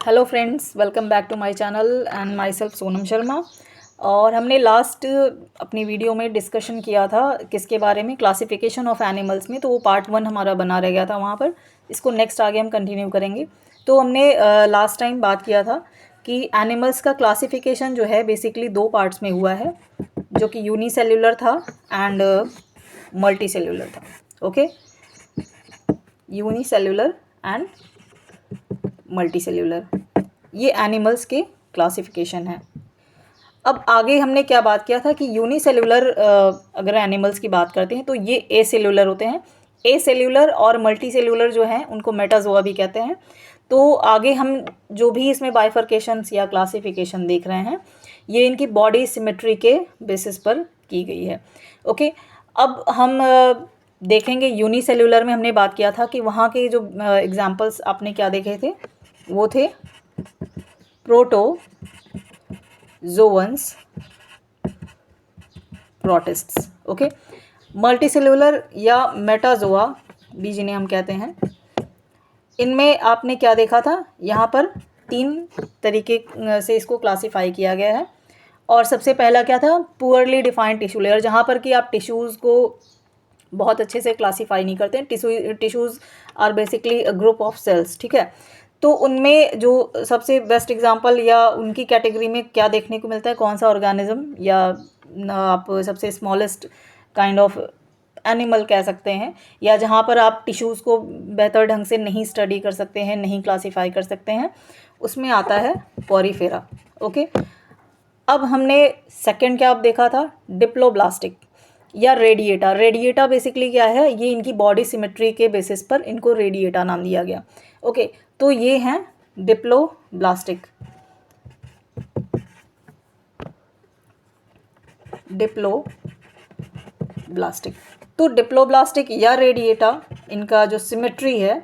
Hello friends, welcome back to my channel and myself Sonam Sharma. और हमने last अपनी video में डिस्कशन किया था किसके बारे में, क्लासिफिकेशन ऑफ एनिमल्स में। तो वो पार्ट 1 हमारा बना रह गया था वहाँ पर। इसको नेक्स्ट आगे हम कंटिन्यू करेंगे। तो हमने लास्ट टाइम बात किया था कि एनिमल्स का क्लासिफिकेशन जो है बेसिकली 2 पार्ट्स में हुआ है, जो कि यूनिसेल्युलर था एंड मल्टी सेल्युलर था। Okay, unicellular and multi cellular, ये एनिमल्स के क्लासिफिकेशन है। अब आगे हमने क्या बात किया था कि यूनिसेल्युलर अगर एनिमल्स की बात करते हैं तो ये ए सेल्युलर होते हैं। ए सेल्युलर और मल्टी सेल्युलर जो हैं उनको मेटाजोआ भी कहते हैं। तो आगे हम जो भी इसमें बाइफर्केशंस या क्लासिफिकेशन देख रहे हैं, ये इनकी बॉडी सिमेट्री के बेसिस पर की गई है। ओके, अब हम देखेंगे यूनिसेल्युलर में हमने बात किया था कि वहाँ के जो एग्जाम्पल्स आपने क्या देखे थे, वो थे प्रोटोजोअन्स, प्रोटिस्ट्स। ओके, मल्टीसेल्युलर या मेटाजोआ भी जिन्हें हम कहते हैं, इनमें आपने क्या देखा था, यहाँ पर 3 तरीके से इसको क्लासिफाई किया गया है। और सबसे पहला क्या था, पुअरली डिफाइंड टिश्यू लेयर, जहाँ पर कि आप टिश्यूज़ को बहुत अच्छे से क्लासीफाई नहीं करते हैं। Tissues are basically a group of cells, ठीक है। तो उनमें जो सबसे बेस्ट एग्जांपल या उनकी कैटेगरी में क्या देखने को मिलता है, कौन सा ऑर्गेनिज्म या आप सबसे स्मॉलेस्ट काइंड ऑफ एनिमल कह सकते हैं, या जहाँ पर आप टिश्यूज़ को बेहतर ढंग से नहीं स्टडी कर सकते हैं, नहीं क्लासीफाई कर सकते हैं, उसमें आता है पॉरीफेरा। ओके, अब हमने सेकंड क्या आप देखा था, डिप्लोब्लास्टिक या रेडिएटा। रेडिएटा बेसिकली क्या है, ये इनकी बॉडी सिमेट्री के बेसिस पर इनको रेडिएटा नाम दिया गया। ओके, तो ये हैं डिप्लोब्लास्टिक। डिप्लोब्लास्टिक तो डिप्लोब्लास्टिक या रेडिएटा, इनका जो सिमेट्री है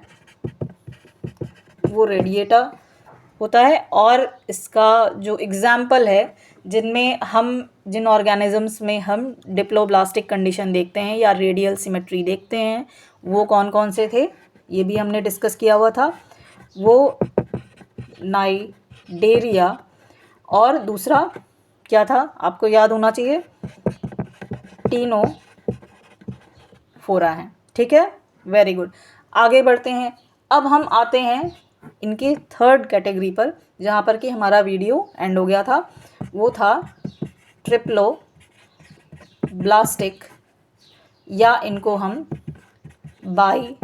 वो रेडिएटा होता है। और इसका जो एग्जाम्पल है, जिन ऑर्गेनिजम्स में हम डिप्लोब्लास्टिक कंडीशन देखते हैं या रेडियल सिमेट्री देखते हैं, वो कौन कौन से थे, ये भी हमने डिस्कस किया हुआ था। वो नाइडेरिया और दूसरा क्या था, आपको याद होना चाहिए, टीनोफोरा है। ठीक है, वेरी गुड। आगे बढ़ते हैं। अब हम आते हैं इनकी थर्ड कैटेगरी पर, जहाँ पर कि हमारा वीडियो एंड हो गया था। वो था ट्रिप्लोब्लास्टिक, या इनको हम बाइलेटेरिया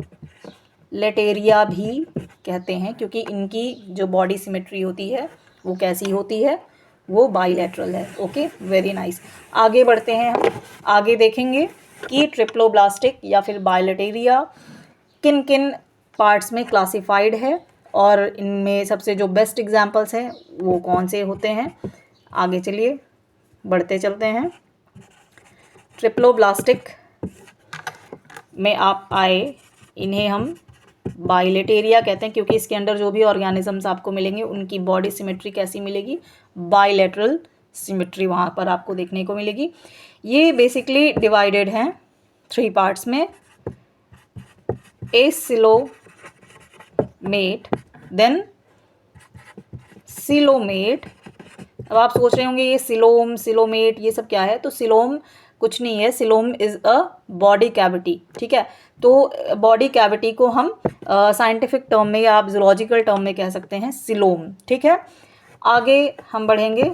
भी कहते हैं, क्योंकि इनकी जो बॉडी सिमेट्री होती है वो कैसी होती है, वो बाइलेटरल है। Okay, very nice. आगे बढ़ते हैं। हम आगे देखेंगे कि ट्रिप्लोब्लास्टिक या फिर बाइलेटेरिया किन किन पार्ट्स में क्लासिफाइड है, और इनमें सबसे जो बेस्ट एग्जांपल्स हैं वो कौन से होते हैं। आगे चलिए बढ़ते चलते हैं। ट्रिप्लोब्लास्टिक में आप आए, इन्हें हम बाइलेटेरिया कहते हैं, क्योंकि इसके अंदर जो भी ऑर्गेनिजम्स आपको मिलेंगे उनकी बॉडी सिमेट्री कैसी मिलेगी, बाइलेटरल सिमेट्री वहाँ पर आपको देखने को मिलेगी। ये बेसिकली डिवाइडेड हैं 3 पार्ट्स में, एसिलोमेट, देन सिलोमेट। अब आप सोच रहे होंगे ये सिलोम, सिलोमेट, ये सब क्या है, तो सिलोम कुछ नहीं है। Coelom is a body cavity, ठीक है। तो बॉडी कैविटी को हम साइंटिफिक टर्म में या आप जूलॉजिकल टर्म में कह सकते हैं सिलोम, ठीक है। आगे हम बढ़ेंगे।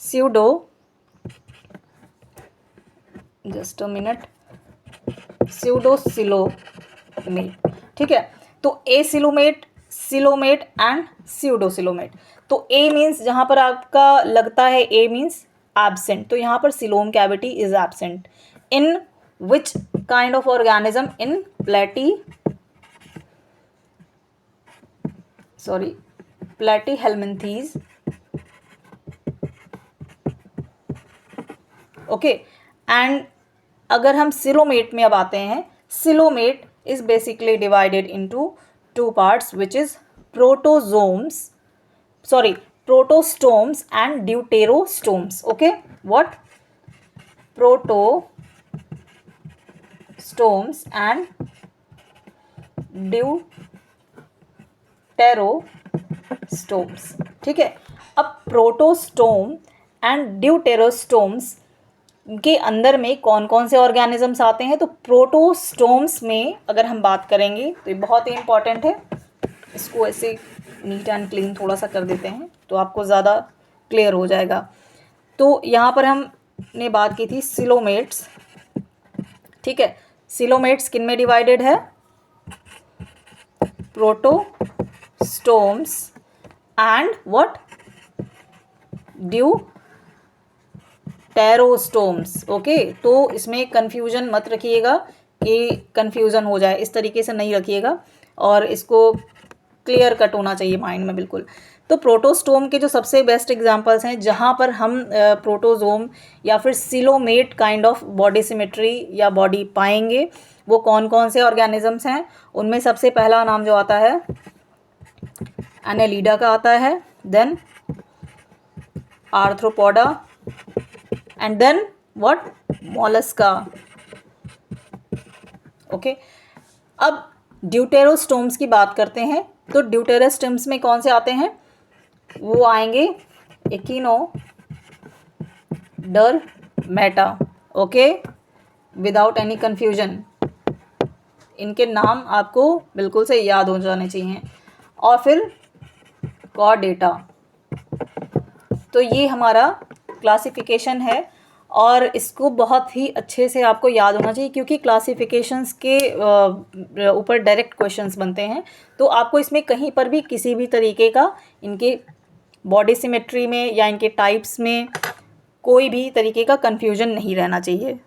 Pseudo, just a minute, pseudocoelomate, ठीक है। तो एसिलोमेट, सिलोमेट एंड स्यूडोसिलोमेट। तो ए मीन्स, जहाँ पर आपका लगता है ए मीन्स एब्सेंट, तो यहाँ पर coelom cavity is absent. In which kind of organism, in Platyhelminthes. Okay, and अगर हम सिलोमेट में अब आते हैं, coelomate is basically divided into 2 parts, which is protostomes and deuterostomes. Okay, what? Protostomes and deuterostomes. Storms, ठीक है। अब protostome and deuterostomes के अंदर में कौन कौन से ऑर्गेनिजम्स आते हैं, तो प्रोटोस्टोम्स में अगर हम बात करेंगे तो ये बहुत ही इंपॉर्टेंट है। इसको ऐसे नीट एंड क्लीन थोड़ा सा कर देते हैं तो आपको ज़्यादा क्लियर हो जाएगा। तो यहाँ पर हमने बात की थी सिलोमेट्स, ठीक है। सिलोमेट्स किन में डिवाइडेड है, protostomes and what, deuterostomes, okay. तो इसमें कंफ्यूजन मत रखिएगा कि कंफ्यूजन हो जाए, इस तरीके से नहीं रखिएगा और इसको क्लियर कट होना चाहिए माइंड में बिल्कुल। तो प्रोटोस्टोम के जो सबसे बेस्ट एग्जांपल्स हैं जहाँ पर हम प्रोटोजोम या फिर coelomate kind of body symmetry या बॉडी पाएंगे, वो कौन कौन से ऑर्गेनिजम्स हैं। उनमें सबसे पहला नाम जो आता है एनेलिडा का आता है, then Arthropoda and then what, Mollusca, okay. अब ड्यूटेरोस्टोम्स की बात करते हैं तो ड्यूटेरोस्टोम्स में कौन से आते हैं, वो आएंगे एकिनोडर्मेटा, ओके, विदाउट एनी कंफ्यूजन। इनके नाम आपको बिल्कुल से याद हो जाने चाहिए। और फिर कॉर्डेटा। तो ये हमारा क्लासिफिकेशन है और इसको बहुत ही अच्छे से आपको याद होना चाहिए क्योंकि क्लासिफिकेशंस के ऊपर डायरेक्ट क्वेश्चंस बनते हैं। तो आपको इसमें कहीं पर भी किसी भी तरीके का इनके बॉडी सिमेट्री में या इनके टाइप्स में कोई भी तरीके का कन्फ्यूजन नहीं रहना चाहिए।